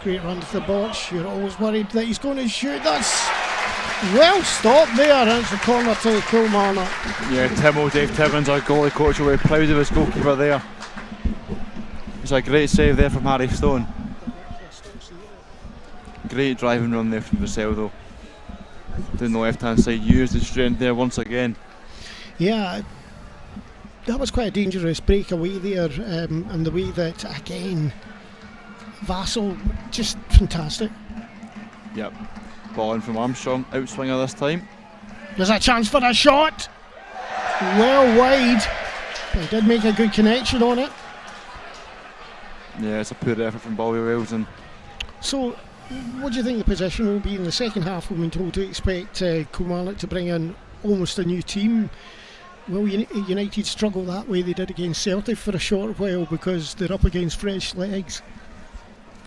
Great run to the box, you're always worried that he's going to shoot. That's well stopped there. That's the corner to Kilmarnock. Yeah, Dave Timmins, our goalie coach, will be proud of his goalkeeper there. It's a great save there from Harry Stone. Great driving run there from Vassell though. Down the left hand side, used his strength there once again. Yeah, that was quite a dangerous breakaway there, and the way that, again, Vassell, just fantastic. Yep, ball in from Armstrong, outswinger this time. There's a chance for a shot! Well wide, but he did make a good connection on it. Yeah, it's a poor effort from Bobby Wilson. So, what do you think the position will be in the second half? We've been told to expect Kilmarnock to bring in almost a new team. Will United struggle that way they did against Celtic for a short while because they're up against fresh legs?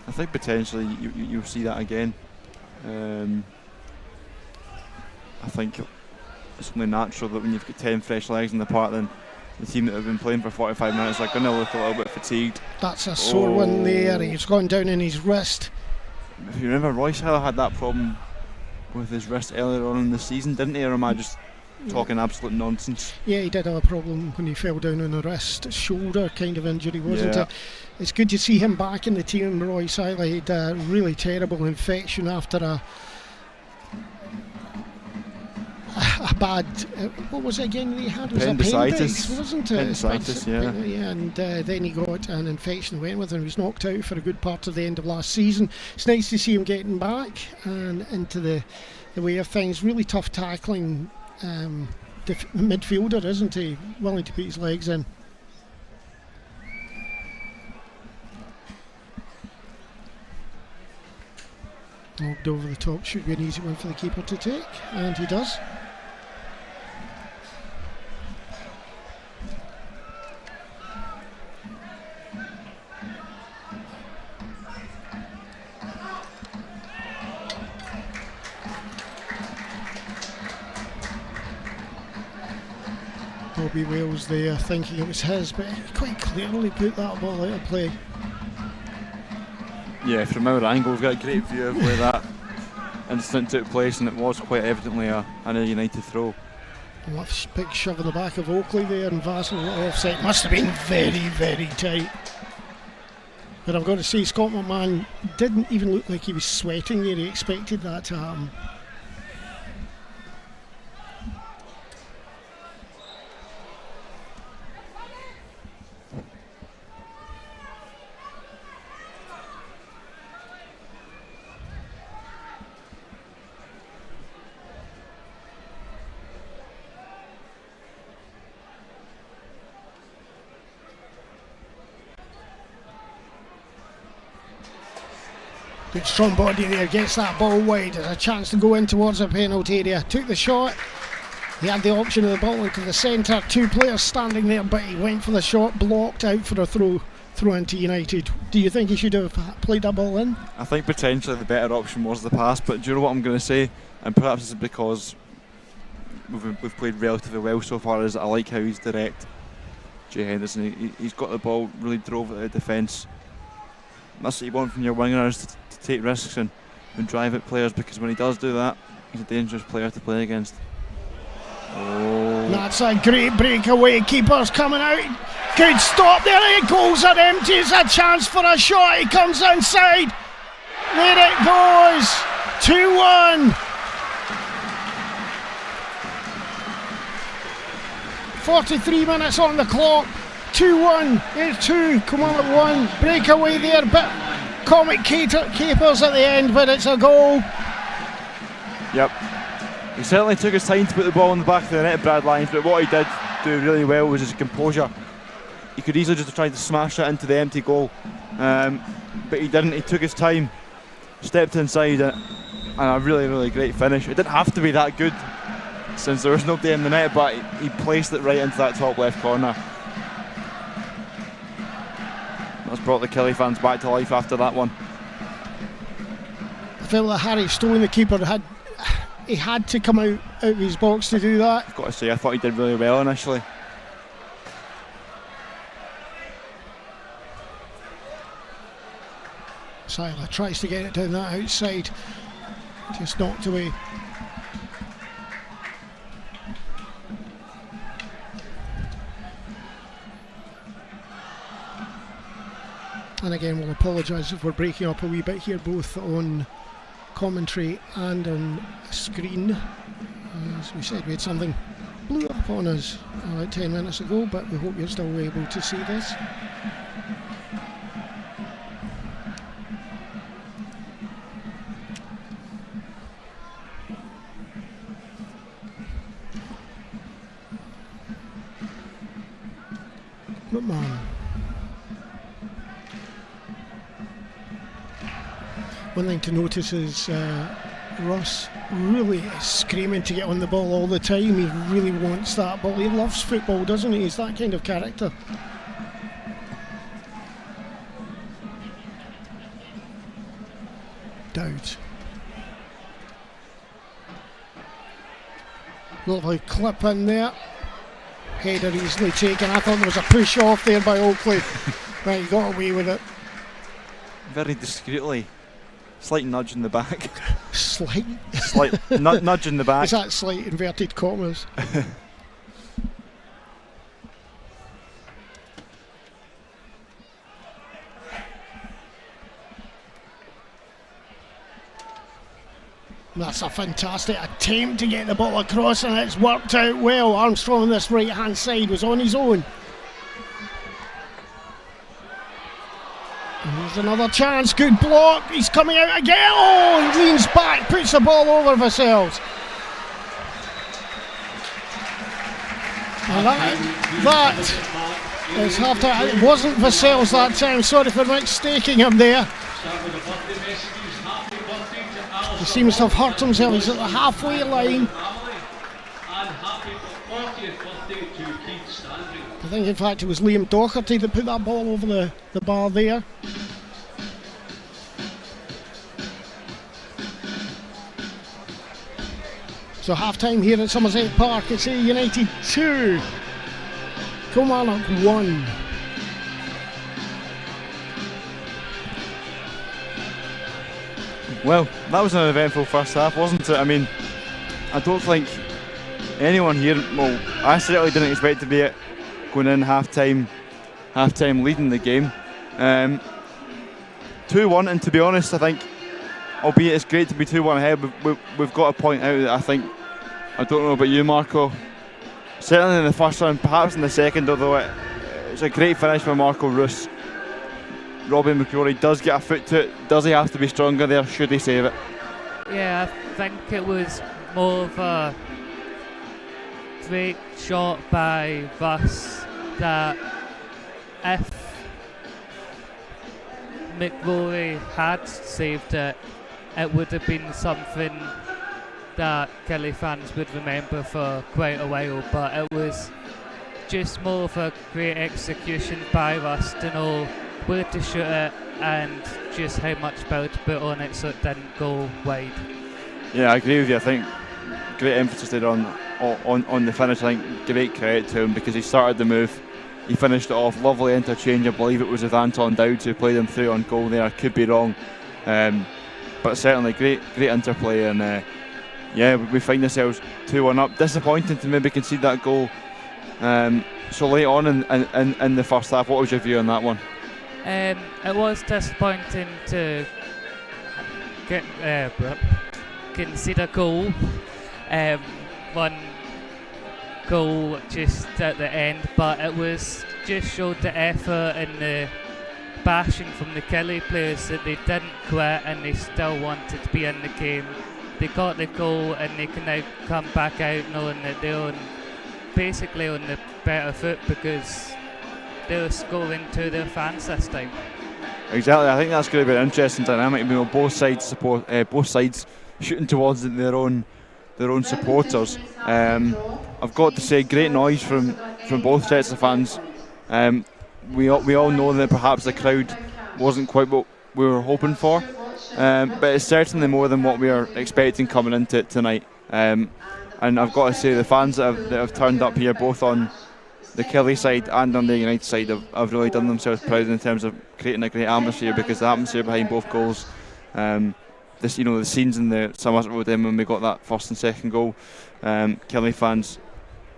I think potentially you'll see that again. I think it's only natural that when you've got 10 fresh legs in the park, then the team that have been playing for 45 minutes are going to look a little bit fatigued. That's a sore one there. He's gone down in his wrist. If you remember, Royce Hill had that problem with his wrist earlier on in the season, didn't he? Or am I just talking absolute nonsense? Yeah, he did have a problem when he fell down on the wrist. Shoulder kind of injury, wasn't it? It's good to see him back in the team. Royce Hill had a really terrible infection after a bad, what was it again he had? It was appendix, wasn't it? Appendicitis, yeah. And then he got an infection, went with him. He was knocked out for a good part of the end of last season. It's nice to see him getting back and into the way of things. Really tough tackling midfielder, isn't he? Willing to put his legs in. Lobbed over the top, should be an easy one for the keeper to take, and he does. Bobby Wales there thinking it was his, but he quite clearly put that ball out of play. Yeah, from our angle we've got a great view of where that incident took place, and it was quite evidently an Ayr United throw. Well, big shove in the back of Oakley there, and Vassell offside. Must have been very, very tight. But I've got to say, Scott McMahon didn't even look like he was sweating there. He expected that to happen. Good strong body there, gets that ball wide. There's a chance to go in towards the penalty area. Took the shot. He had the option of the ball into the centre. Two players standing there, but he went for the shot, blocked out for a throw into United. Do you think he should have played that ball in? I think potentially the better option was the pass, but do you know what I'm going to say? And perhaps it's because we've played relatively well so far, is I like how he's direct. Jay Henderson, he's got the ball, really drove at the defence. That's what you want from your wingers, to take risks and drive at players, because when he does do that, he's a dangerous player to play against. That's a great breakaway. Keeper's coming out. Good stop there. Goals are empty. It's a chance for a shot. He comes inside. There it goes. 2-1. 43 minutes on the clock. 2-1. It's 2. Come on at 1. Breakaway there, but comic capers at the end, but it's a goal. Yep. He certainly took his time to put the ball in the back of the net, Brad Lyons, but what he did do really well was his composure. He could easily just have tried to smash it into the empty goal, but he didn't. He took his time, stepped inside, and a really, really great finish. It didn't have to be that good since there was nobody in the net, but he placed it right into that top left corner. That's brought the Kelly fans back to life after that one. I felt that Harry Stone, the keeper, had to come out of his box to do that. I've got to say, I thought he did really well initially. Seiler tries to get it down that outside, just knocked away. And again, we'll apologise if we're breaking up a wee bit here, both on commentary and on screen. As we said, we had something blew up on us about 10 minutes ago, but we hope you're still able to see this. McMahon. One thing to notice is Russ really is screaming to get on the ball all the time. He really wants that ball. He loves football, doesn't he? He's that kind of character. Dowd. Lovely clip in there. Header easily taken. I thought there was a push off there by Oakley. Right, he got away with it. Very discreetly. Slight nudge in the back. Slight nudge in the back. Is that slight inverted commas? That's a fantastic attempt to get the ball across, and it's worked out well. Armstrong on this right hand side was on his own. Here's another chance, good block, he's coming out again. Oh, he leans back, puts the ball over Vassell's. And that is half time. It wasn't Vassell's that time, sorry for mistaking him there. He seems to have hurt himself, he's at the halfway line. I think in fact it was Liam Doherty that put that ball over the bar there. So half time here at Somerset Park, it's Ayr United 2, Kilmarnock 1. Well, that was an eventful first half, wasn't it? I mean, I don't think anyone here, well, I certainly didn't expect to be it going in half time leading the game. 2-1, and to be honest, I think, albeit it's great to be 2-1 ahead, we've got to point out that I think, I don't know about you, Marco, certainly in the first round, perhaps in the second, although it's a great finish by Marco Roos. Robbie McCrory does get a foot to it. Does he have to be stronger there? Should he save it? Yeah, I think it was more of a great shot by Russ that if McCrory had saved it, it would have been something that Kelly fans would remember for quite a while, but it was just more of a great execution by Russ to know where to shoot it and just how much power to put on it so it didn't go wide. Yeah, I agree with you. I think great emphasis there on the finish. I think great credit to him because he started the move, he finished it off, lovely interchange. I believe it was with Anton Dowd who played him through on goal there. I could be wrong, but certainly great interplay. And yeah, we find ourselves 2-1 up. Disappointing to maybe concede that goal so late on in the first half. What was your view on that one? It was disappointing to concede a goal. One goal just at the end, but it was just showed the effort and the passion from the Kelly players that they didn't quit and they still wanted to be in the game. They got the goal and they can now come back out knowing that they're basically on the better foot because they're scoring to their fans this time. Exactly, I think that's going to be an interesting dynamic. I mean, both sides shooting towards their own supporters. I've got to say, great noise from both sets of fans. We all know that perhaps the crowd wasn't quite what we were hoping for, but it's certainly more than what we are expecting coming into it tonight. And I've got to say, the fans that have turned up here, both on the Kelly side and on the United side, have really done themselves proud in terms of creating a great atmosphere, because the atmosphere behind both goals, the scenes in the Somerset Road end when we got that first and second goal, Kelly fans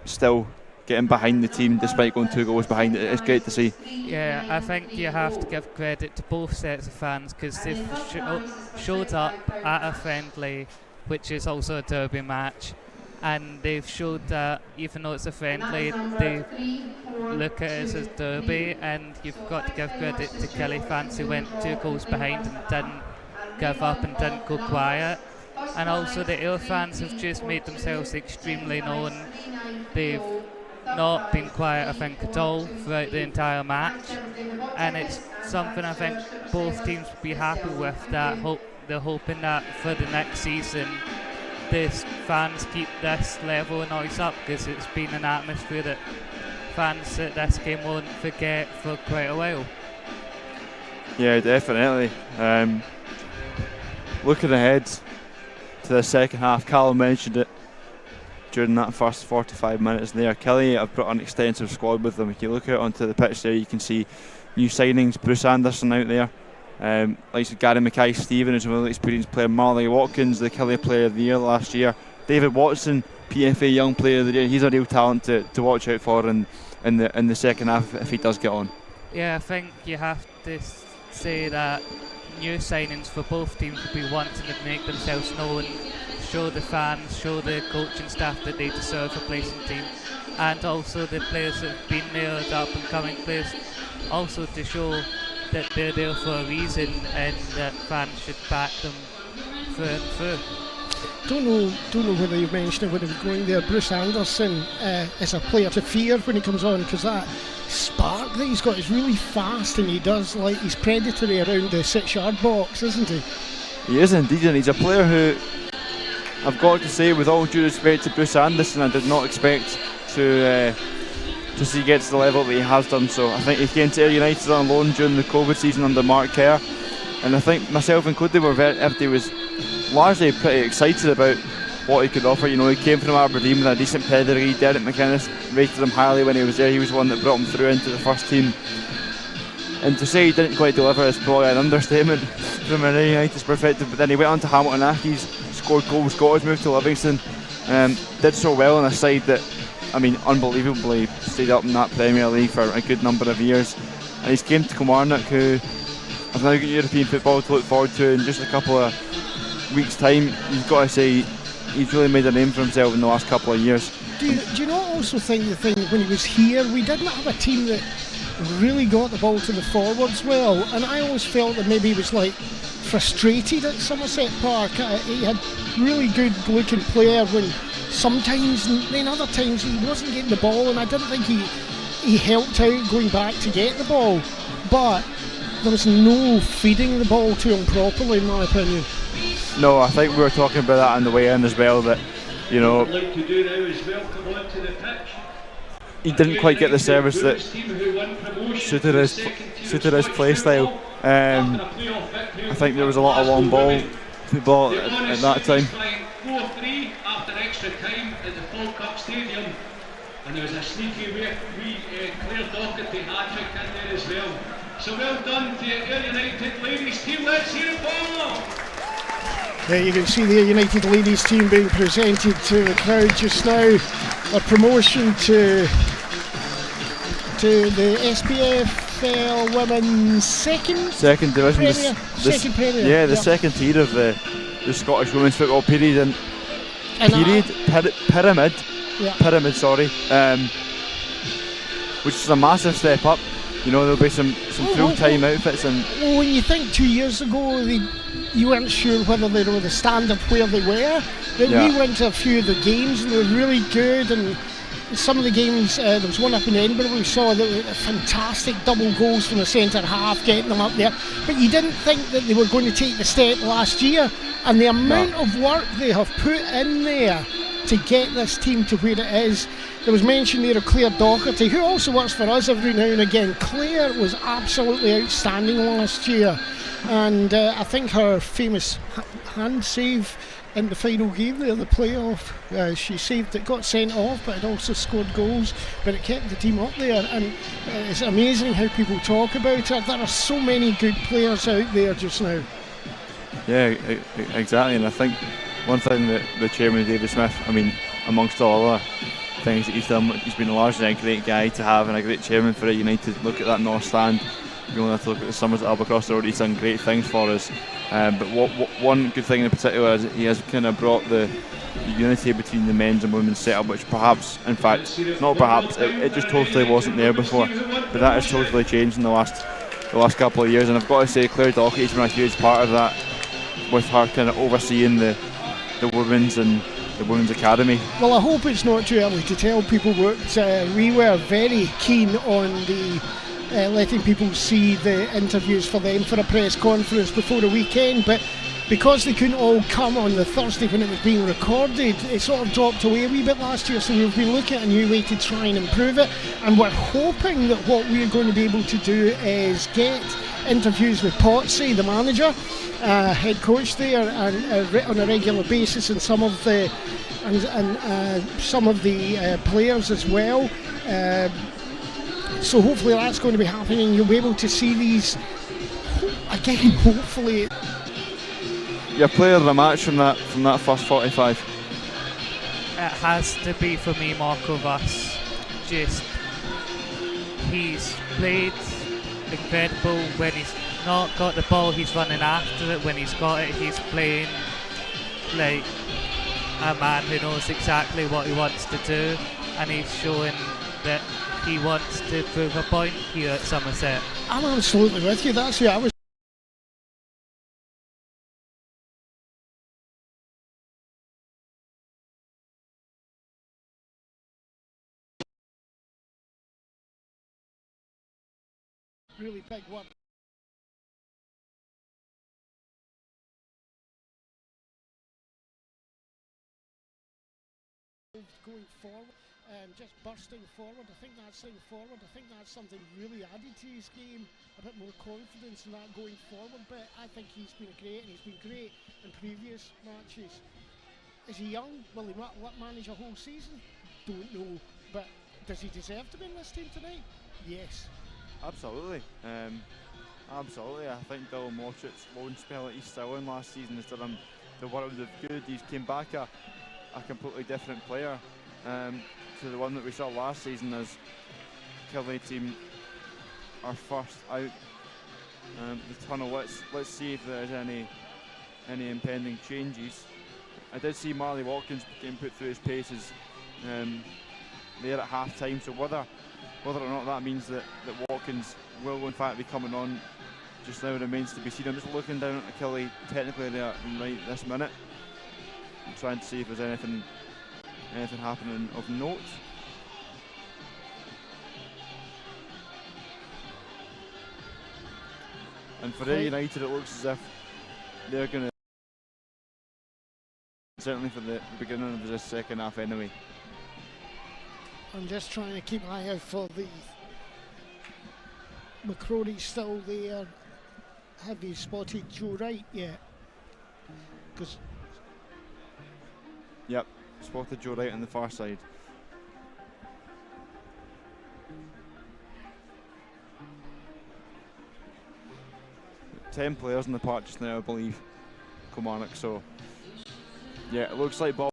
still getting behind the team despite going 2 goals behind. It's great to see. Yeah, I think you have to give credit to both sets of fans because they've showed up at a friendly, which is also a derby match, and they've showed that even though it's a friendly, they look at it as a derby, and you've got to give credit to Kelly fans who went 2 goals behind and didn't give up and didn't go quiet. And also the Ayr fans have just made themselves extremely known. They've not been quiet, I think, at all throughout the entire match, and it's something I think both teams would be happy with, that they're hoping that for the next season the fans keep this level of noise up, because it's been an atmosphere that fans at this game won't forget for quite a while. Yeah, definitely. Looking ahead to the second half, Callum mentioned it during that first 45 minutes there. Killie have put an extensive squad with them. If you look out onto the pitch there, you can see new signings. Bruce Anderson out there, like Gary Mackay-Stephen, who's a really experienced player. Marley Watkins, the Killie Player of the Year last year. David Watson, PFA Young Player of the Year. He's a real talent to watch out for in the second half if he does get on. Yeah, I think you have to say that new signings for both teams will be wanting to make themselves known, show the fans, show the coaching staff that they deserve a place in the team, and also the players that have been there, the up and coming players, also to show that they're there for a reason and that fans should back them through and through. Don't know whether you've mentioned it when he was going there. Bruce Anderson is a player to fear when he comes on, because that spark that he's got is really fast, and he's predatory around the 6-yard box, isn't he? He is indeed, and he's a player who, I've got to say, with all due respect to Bruce Anderson, I did not expect to see get to the level that he has done. So I think he came to Ayr United on loan during the COVID season under Mark Kerr, and I think myself included everybody was largely pretty excited about what he could offer. You know, he came from Aberdeen with a decent pedigree. Derek McInnes rated him highly when he was there. He was the one that brought him through into the first team, and to say he didn't quite deliver is probably an understatement from an Ayr United's perspective. But then he went on to Hamilton Accies, scored goals, got his move to Livingston, did so well on a side that, I mean, unbelievably stayed up in that Premier League for a good number of years. And he's came to Kilmarnock, who have now got European football to look forward to in just a couple of weeks' time. You've got to say he's really made a name for himself in the last couple of years. Do you not also think the thing when he was here, we didn't have a team that really got the ball to the forwards well, and I always felt that maybe he was like frustrated at Somerset Park. He had really good looking player when sometimes, and then other times he wasn't getting the ball, and I didn't think he helped out going back to get the ball, but there was no feeding the ball to him properly, in my opinion. No, I think we were talking about that on the way in as well, that, you know, he didn't quite get the service that suited his play style. I think there was a lot of long ball football at that time. 4-3 after extra time at the Paul Cup Stadium, and there was a sneaky wee Claire Doherty hat-trick in there as well. So well done to Ayr United ladies team. Let's hear it for. Yeah, you can see the United ladies team being presented to the crowd just now. A promotion to the SPFL Women's second division. Second Premier. Yeah, the second tier of the Scottish women's football pyramid. Sorry, which is a massive step up. You know, there'll be some full-time outfits. And when you think 2 years ago, you weren't sure whether they were the standard where they were. But we went to a few of the games and they were really good. And some of the games, there was one up in Edinburgh we saw that were fantastic double goals from the centre half, getting them up there. But you didn't think that they were going to take the step last year. And the amount of work they have put in there to get this team to where it is. There was mention there of Claire Doherty, who also works for us every now and again. Claire was absolutely outstanding last year, and I think her famous hand save in the final game there, the playoff, she saved it, got sent off, but it also scored goals, but it kept the team up there, and it's amazing how people talk about her. There are so many good players out there just now. Yeah, exactly, and I think one thing that the chairman, David Smith, I mean, amongst all other things that he's done, he's been a largely a great guy to have and a great chairman for United. Look at that North Stand. You only have to look at the Somerset Park across the road. He's done great things for us. But one good thing in particular is he has kind of brought the unity between the men's and women's setup, which perhaps, in fact, not perhaps, it just totally wasn't there before. But that has totally changed in the last couple of years. And I've got to say, Claire Doherty's been a huge part of that, with her kind of overseeing the women's and the women's academy. Well, I hope it's not too early to tell people what we were very keen on the letting people see the interviews for them for a press conference before the weekend, but because they couldn't all come on the Thursday when it was being recorded, it sort of dropped away a wee bit last year, so we've been looking at a new way to try and improve it, and we're hoping that what we're going to be able to do is get interviews with Potsy, the manager, head coach there, and on a regular basis, and some of the players as well. So hopefully that's going to be happening. You'll be able to see these again, hopefully. Your player of the match from that first 45? It has to be for me, Marco Vass. Just, he's played incredible. When he's not got the ball, he's running after it. When he's got it, he's playing like a man who knows exactly what he wants to do, and he's showing that he wants to prove a point here at Somerset. I'm absolutely with you. That's who I was. Really big one. Going forward, just bursting forward. I think that's something really added to his game. A bit more confidence in that going forward. But I think he's been great, and he's been great in previous matches. Is he young? Will he manage a whole season? Don't know. But does he deserve to be in this team tonight? Yes. Absolutely. Absolutely. I think Dylan Morchett's loan spell at East Stirling last season has done him the world of good. He's came back a completely different player to the one that we saw last season as Killie team are first out the tunnel. Let's see if there's any impending changes. I did see Marley Watkins getting put through his paces there at half time, so whether or not that means that Watkins will in fact be coming on just now remains to be seen. I'm just looking down at Killie technically there right this minute. I'm trying to see if there's anything happening of note. And for Ayr United, it looks as if they're going to, certainly for the beginning of this second half anyway. I'm just trying to keep an eye out for the McCrory's still there. Have you spotted Joe Wright yet? Because yep, spotted Joe Wright on the far side. Ten players in the park just now, I believe, Kilmarnock. So yeah, it looks like ball